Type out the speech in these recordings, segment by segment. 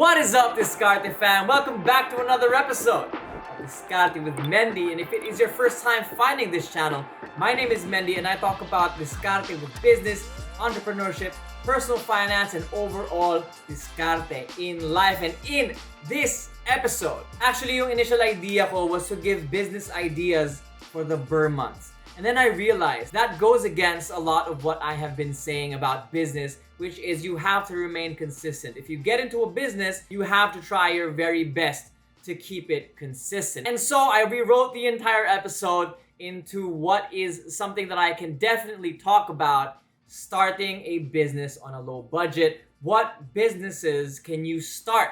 What is up, Diskarte fam? Welcome back to another episode of Diskarte with Mendy. And if it is your first time finding this channel, my name is Mendy and I talk about Diskarte with business, entrepreneurship, personal finance, and overall Diskarte in life. And in this episode, actually yung initial idea ko was to give business ideas for the Burr months. And then I realized that goes against a lot of what I have been saying about business, which is you have to remain consistent. If you get into a business, you have to try your very best to keep it consistent. And so I rewrote the entire episode into what is something that I can definitely talk about: starting a business on a low budget. What businesses can you start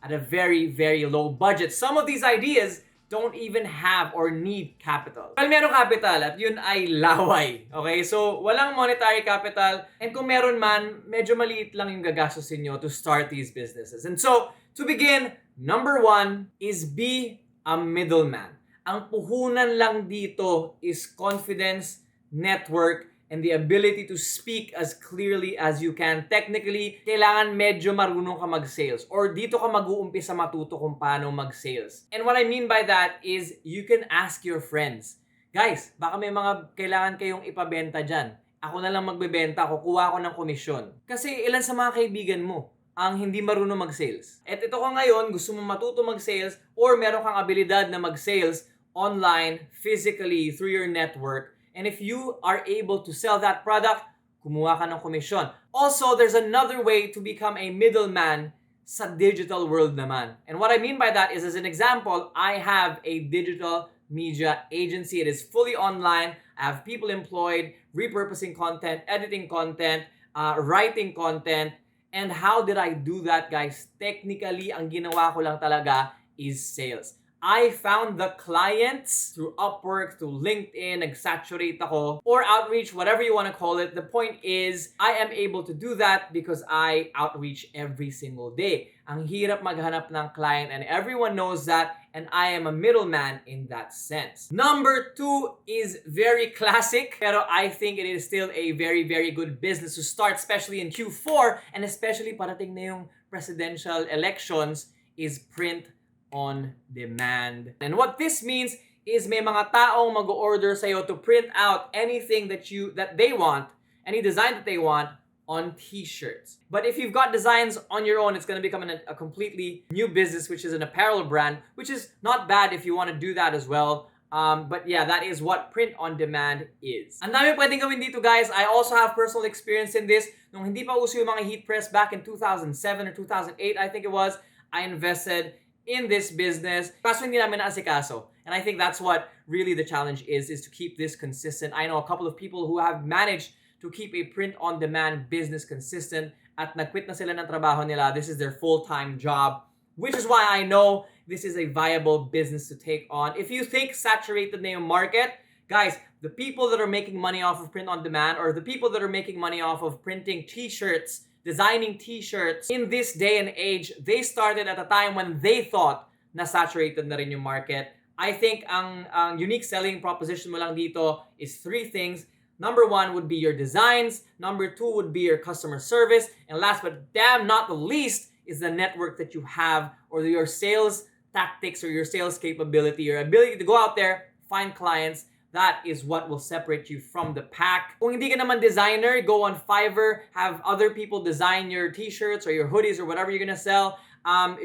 at a very, very low budget? Some of these ideas don't even have or need capital. Well, meron capital at yun ay laway. Okay? So, walang monetary capital. And kung meron man, medyo maliit lang yung gagastusin nyo to start these businesses. And so, to begin, number one is be a middleman. Ang puhunan lang dito is confidence, network, and the ability to speak as clearly as you can. Technically, kailangan medyo marunong ka mag-sales. Or dito ka mag-uumpisa matuto kung paano mag-sales. And what I mean by that is you can ask your friends, guys, baka may mga kailangan kayong ipabenta dyan. Ako na lang magbebenta, kukuha ako ng komisyon. Kasi ilan sa mga kaibigan mo ang hindi marunong mag-sales. At ito ka ngayon, gusto mo matuto mag-sales or meron kang abilidad na mag-sales online, physically, through your network. And if you are able to sell that product, kumuha ka ng komisyon. Also, there's another way to become a middleman sa digital world naman. And what I mean by that is, as an example, I have a digital media agency. It is fully online. I have people employed, repurposing content, editing content, writing content. And how did I do that, guys? Technically, ang ginawa ko lang talaga is sales. I found the clients through Upwork, through LinkedIn, nag-saturate ako, or outreach, whatever you want to call it. The point is, I am able to do that because I outreach every single day. Ang hirap maghanap ng client and everyone knows that, and I am a middleman in that sense. Number two is very classic, pero I think it is still a very, very good business to start, especially in Q4, and especially parating na yung presidential elections, is print on demand. And what this means is may mga taong mag-order sa'yo to print out anything that they want, any design that they want, on t-shirts. But if you've got designs on your own, it's going to become a completely new business, which is an apparel brand, which is not bad if you want to do that as well. But yeah, that is what print on demand is. Ang dami pwedeng gawin dito, guys. I also have personal experience in this. Nung hindi pa uso yung mga heat press back in 2007 or 2008, I think it was, I invested in this business. Kaso hindi namin naasikaso. And I think that's what really the challenge is to keep this consistent. I know a couple of people who have managed to keep a print-on-demand business consistent at nagquit na sila ng trabaho nila. This is their full-time job, which is why I know this is a viable business to take on. If you think saturated na yung market, guys, the people that are making money off of print-on-demand or the people that are making money off of printing t-shirts, designing t-shirts, in this day and age, they started at a time when they thought na saturated na rin yung market. I think ang unique selling proposition mo lang dito is three things. Number one would be your designs. Number two would be your customer service. And last but damn not the least is the network that you have, or your sales tactics, or your sales capability, your ability to go out there, find clients. That is what will separate you from the pack. Kung hindi ka naman designer, go on Fiverr, have other people design your t-shirts or your hoodies or whatever you're gonna sell.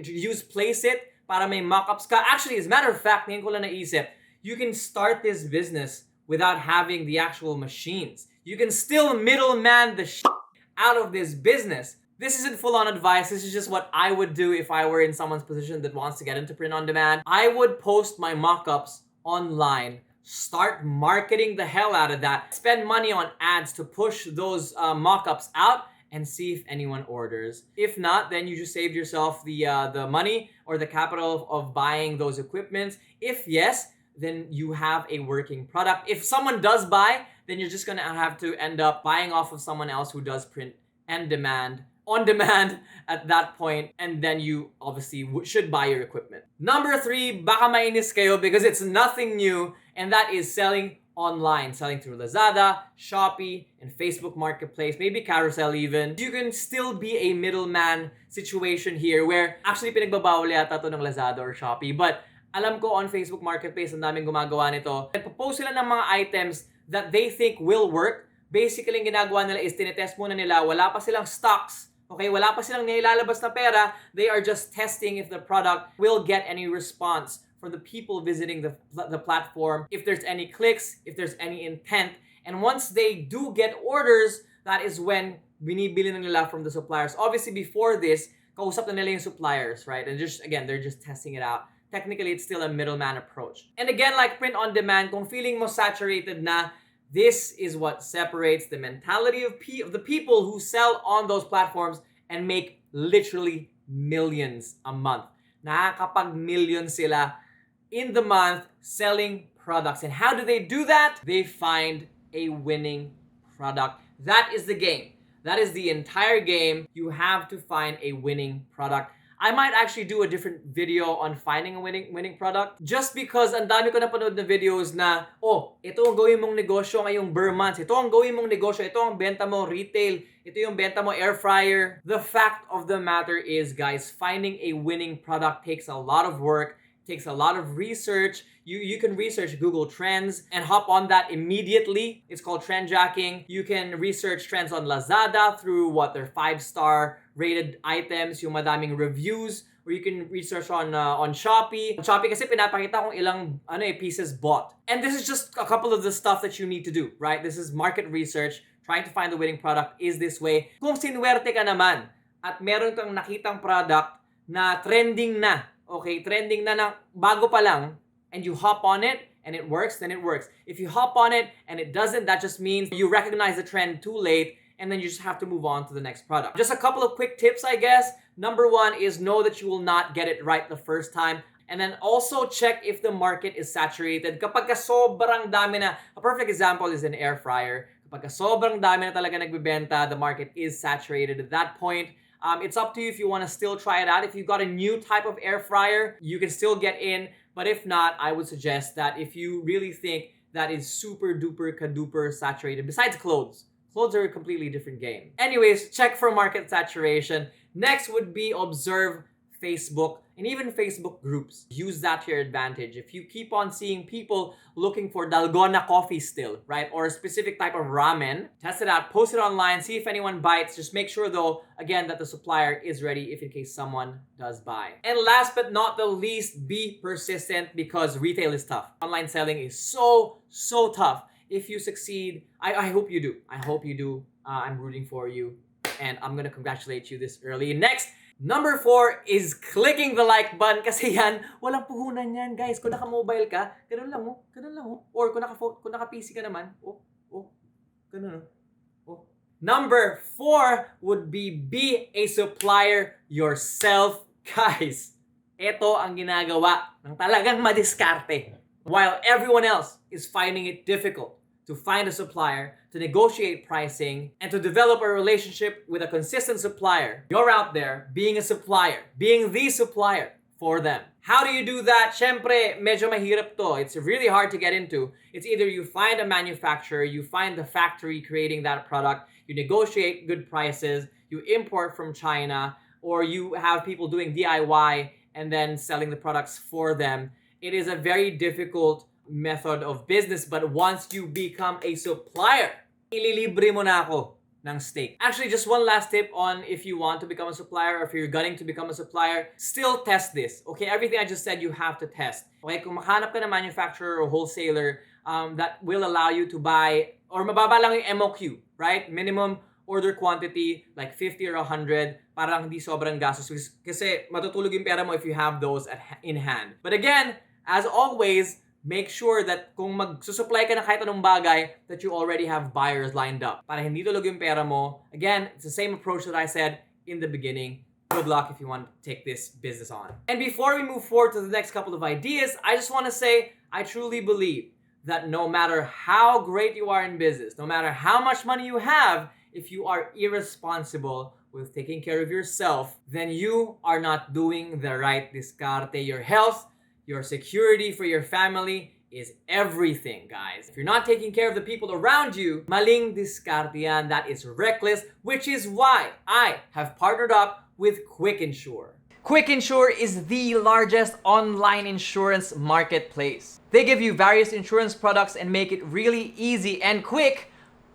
Use Placeit para may mock-ups ka. Actually, as a matter of fact, ngayon ko lang naisip, you can start this business without having the actual machines. You can still middleman the shit out of this business. This isn't full-on advice. This is just what I would do if I were in someone's position that wants to get into print on demand. I would post my mock-ups online. Start marketing the hell out of that. Spend money on ads to push those mock-ups out and see if anyone orders. If not, then you just saved yourself the money or the capital of buying those equipments. If yes, then you have a working product. If someone does buy, then you're just gonna have to end up buying off of someone else who does print and demand, on demand at that point, and then you obviously should buy your equipment. Number three, baka mainis kayo because it's nothing new, and that is selling online, selling through Lazada, Shopee, and Facebook Marketplace, maybe Carousel even. You can still be a middleman situation here where actually pinagbabawal yata to ng Lazada or Shopee. But alam ko on Facebook Marketplace, ang daming gumagawa nito. Nagpo-post sila ng mga items that they think will work. Basically, ang ginagawa nila is tinetest muna nila, wala pa silang stocks. Okay, wala pa silang nilalabas na pera. They are just testing if the product will get any response from the people visiting the platform, if there's any clicks, if there's any intent. And once they do get orders, that is when binibili na nila from the suppliers. Obviously, before this, kausap na nila yung suppliers, right? And just again, they're just testing it out. Technically, it's still a middleman approach. And again, like print on demand, kung feeling mo saturated na, this is what separates the mentality of the people who sell on those platforms and make literally millions a month. Nakakapag-millions sila in the month selling products. And how do they do that? They find a winning product. That is the game. That is the entire game. You have to find a winning product. I might actually do a different video on finding a winning product just because ang dami ko napanood na videos na, oh, ito ang gawin mong negosyo ngayong bare months. Ito ang gawin mong negosyo. Ito ang benta mo retail. Ito yung benta mo air fryer. The fact of the matter is, guys, finding a winning product takes a lot of work, takes a lot of research. You can research Google Trends and hop on that immediately. It's called trend jacking. You can research trends on Lazada through their 5-star rated items, yung madaming reviews, or you can research on Shopee. On Shopee kasi pinapakita kung ilang pieces bought. And this is just a couple of the stuff that you need to do, right? This is market research. Trying to find the winning product is this way. Kung sinuwerte ka naman at meron kang nakitang product na trending na, okay, trending na bago pa lang, and you hop on it and it works, then it works. If you hop on it and it doesn't, that just means you recognize the trend too late and then you just have to move on to the next product. Just a couple of quick tips, I guess. Number one is know that you will not get it right the first time. And then also check if the market is saturated. Kapag ka sobrang dami na, a perfect example is an air fryer. Kapag ka sobrang dami na talaga nagbebenta, the market is saturated at that point. It's up to you if you want to still try it out. If you've got a new type of air fryer, you can still get in. But if not, I would suggest that if you really think that is super duper kaduper saturated, besides clothes are a completely different game. Anyways, check for market saturation. Next would be observe Facebook and even Facebook groups. Use that to your advantage. If you keep on seeing people looking for dalgona coffee still, right? Or a specific type of ramen, test it out, post it online, see if anyone bites. Just make sure though, again, that the supplier is ready if in case someone does buy. And last but not the least, be persistent because retail is tough. Online selling is so tough. If you succeed, I hope you do. I hope you do. I'm rooting for you. And I'm gonna congratulate you this early. Next, number 4 is clicking the like button kasi yan, walang puhunan yan, guys. Kung naka-mobile ka, ganun lang oh. Or kung naka-PC ka naman, ganun oh. Number 4 would be a supplier yourself, guys. Ito ang ginagawa ng talagang madiskarte. While everyone else is finding it difficult to find a supplier, to negotiate pricing, and to develop a relationship with a consistent supplier, you're out there being a supplier, being the supplier for them. How do you do that? Syempre, medyo mahirap to. It's really hard to get into. It's either you find a manufacturer, you find the factory creating that product, you negotiate good prices, you import from China, or you have people doing DIY and then selling the products for them. It is a very difficult method of business, but once you become a supplier, ililibre mo na ako ng steak. Actually, just one last tip on if you want to become a supplier or if you're gunning to become a supplier, still test this. Okay, everything I just said, you have to test. Okay, kung makahanap ka ng manufacturer or wholesaler that will allow you to buy, or mababa lang yung MOQ, right? Minimum order quantity, like 50 or 100, parang hindi sobrang gastos. Kasi matutulog yung pera mo if you have those in hand. But again, as always, make sure that kung magsusupply ka na kahit anong bagay, that you already have buyers lined up. Para hindi tulog yung pera mo. Again, it's the same approach that I said in the beginning. Good luck if you want to take this business on. And before we move forward to the next couple of ideas, I just want to say, I truly believe that no matter how great you are in business, no matter how much money you have, if you are irresponsible with taking care of yourself, then you are not doing the right diskarte. Your health, your security for your family is everything, guys. If you're not taking care of the people around you, maling diskarte yan. That is reckless, which is why I have partnered up with Quick Insure. Quick Insure is the largest online insurance marketplace. They give you various insurance products and make it really easy and quick,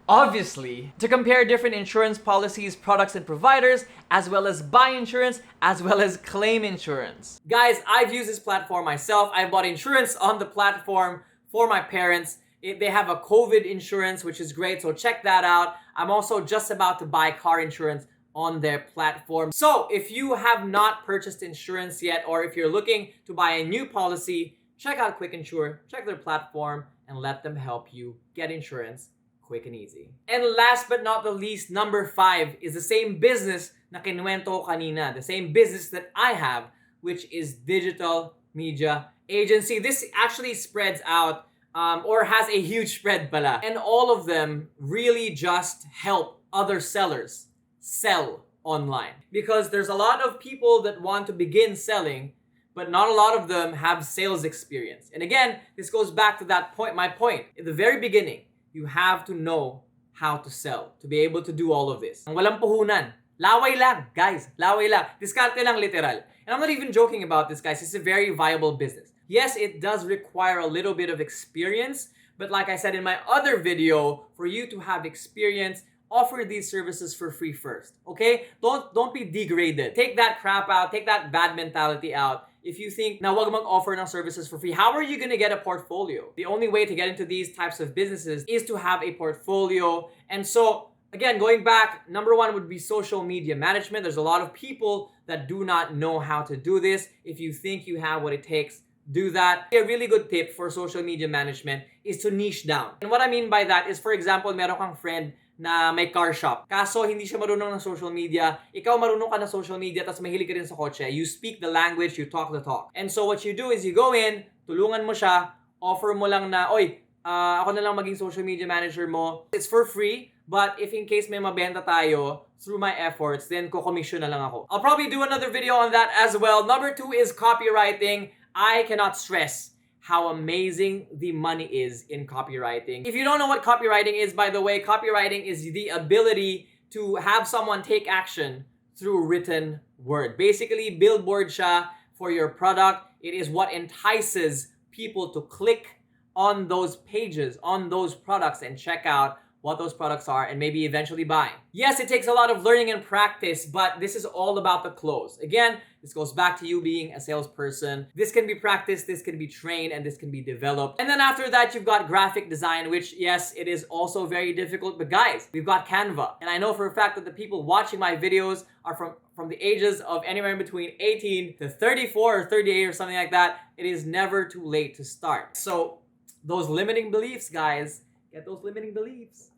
obviously, to compare different insurance policies, products, and providers, as well as buy insurance, as well as claim insurance. Guys, I've used this platform myself. I bought insurance on the platform for my parents. They have a COVID insurance, which is great, so check that out. I'm also just about to buy car insurance on their platform. So if you have not purchased insurance yet, or if you're looking to buy a new policy, check out Quick Insure, check their platform, and let them help you get insurance quick and easy. And last but not the least, number 5 is the same business na kinuwento ko kanina, the same business that I have, which is digital media agency. This actually spreads out or has a huge spread pala. And all of them really just help other sellers sell online. Because there's a lot of people that want to begin selling, but not a lot of them have sales experience. And again, this goes back to that point, my point. In the very beginning, you have to know how to sell to be able to do all of this. Ang walang puhunan. Laway lang, guys. Laway lang. Diskarte lang, literal. And I'm not even joking about this, guys. It's a very viable business. Yes, it does require a little bit of experience, but like I said in my other video, for you to have experience, offer these services for free first. Okay? Don't be degraded. Take that crap out. Take that bad mentality out. If you think, na wag mag-offer ng services for free, how are you gonna get a portfolio? The only way to get into these types of businesses is to have a portfolio. And so, again, going back, number 1 would be social media management. There's a lot of people that do not know how to do this. If you think you have what it takes, do that. A really good tip for social media management is to niche down. And what I mean by that is, for example, meron kang friend na may car shop. Kaso hindi siya marunong ng social media. Ikaw marunong ka ng social media tapos mahilig ka rin sa kotse. You speak the language, you talk the talk. And so what you do is you go in, tulungan mo siya, offer mo lang na, oy, ako na lang maging social media manager mo. It's for free, but if in case may mabenta tayo through my efforts, then ko-commission na lang ako. I'll probably do another video on that as well. Number 2 is copywriting. I cannot stress how amazing the money is in copywriting. If you don't know what copywriting is, by the way, copywriting is the ability to have someone take action through written word. Basically, billboard siya for your product. It is what entices people to click on those pages, on those products, and check out what those products are and maybe eventually buy. Yes, it takes a lot of learning and practice, but this is all about the close. Again, this goes back to you being a salesperson. This can be practiced, this can be trained, and this can be developed. And then after that, you've got graphic design, which yes, it is also very difficult, but guys, we've got Canva. And I know for a fact that the people watching my videos are from the ages of anywhere in between 18 to 34 or 38 or something like that. It is never too late to start. So those limiting beliefs, guys, get those limiting beliefs.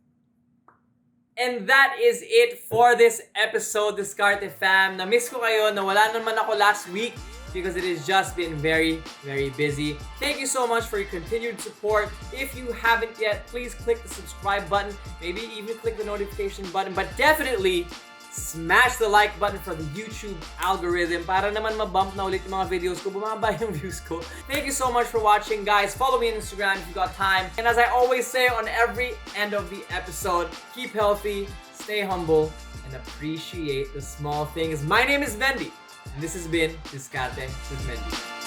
And that is it for this episode, Diskarte fam. Na-miss ko kayo, nawala naman ako last week because it has just been very, very busy. Thank you so much for your continued support. If you haven't yet, please click the subscribe button. Maybe even click the notification button. But definitely, smash the like button for the YouTube algorithm para naman mabump na ulit yung mga videos ko, bumaba yung views ko. Thank you so much for watching, guys. Follow me on Instagram if you got time. And as I always say on every end of the episode, keep healthy, stay humble, and appreciate the small things. My name is Mendy, and this has been Diskarte with Mendy.